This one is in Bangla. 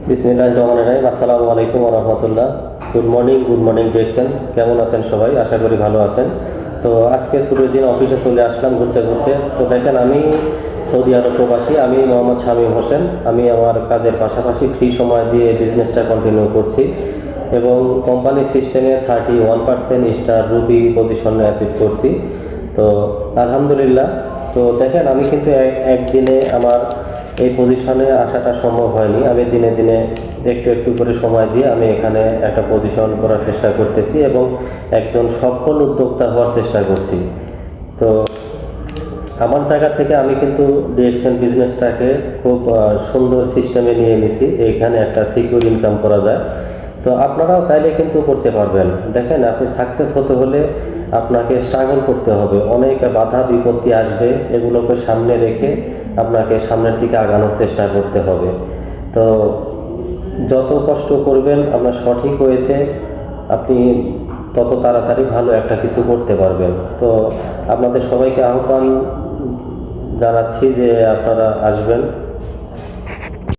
বিসমিল্লাহির রহমানির রহিম। আসসালামু আলাইকুম ওয়া রাহমাতুল্লাহ। গুড মর্নিং দেখছেন। কেমন আছেন সবাই? আশা করি ভালো আছেন। তো আজকে ছুটির দিন অফিসে চলে আসলাম ঘুরতে ঘুরতে। তো দেখেন, আমি সৌদি আরব প্রবাসী, আমি মোহাম্মদ শামীম হোসেন। আমি আমার কাজের পাশাপাশি ফ্রি সময় দিয়ে বিজনেসটা কন্টিনিউ করছি এবং কোম্পানি সিস্টেমে 31% স্টার রুবি পজিশনে অ্যাচিভ করছি। তো আলহামদুলিল্লাহ। তো দেখেন, আমি কিন্তু একদিনে আমার এই পজিশনে আসাটা সম্ভব হয়নি। আমি দিনে দিনে একটু একটু করে সময় দিয়ে আমি এখানে একটা পজিশন করার চেষ্টা করতেছি এবং একজন সফল উদ্যোক্তা হওয়ার চেষ্টা করছি। তো আমার জায়গা থেকে আমি কিন্তু ডিএক্সএন বিজনেসটাকে খুব সুন্দর সিস্টেমে নিয়ে নিছি। এইখানে একটা সিকিউর ইনকাম করা যায়। তো আপনারাও চাইলে কিন্তু করতে পারবেন। দেখেন, আপনি সাকসেস হতে হলে আপনাকে স্ট্রাগল করতে হবে, অনেক বাধা বিপত্তি আসবে, এগুলোকে সামনে রেখে আপনাকে সামনের দিকে আগানোর চেষ্টা করতে হবে। তো যত কষ্ট করবেন আপনার সঠিক ওয়েতে, আপনি তত তাড়াতাড়ি ভালো একটা কিছু করতে পারবেন। তো আপনাদের সবাইকে আহ্বান জানাচ্ছি যে আপনারা আসবেন।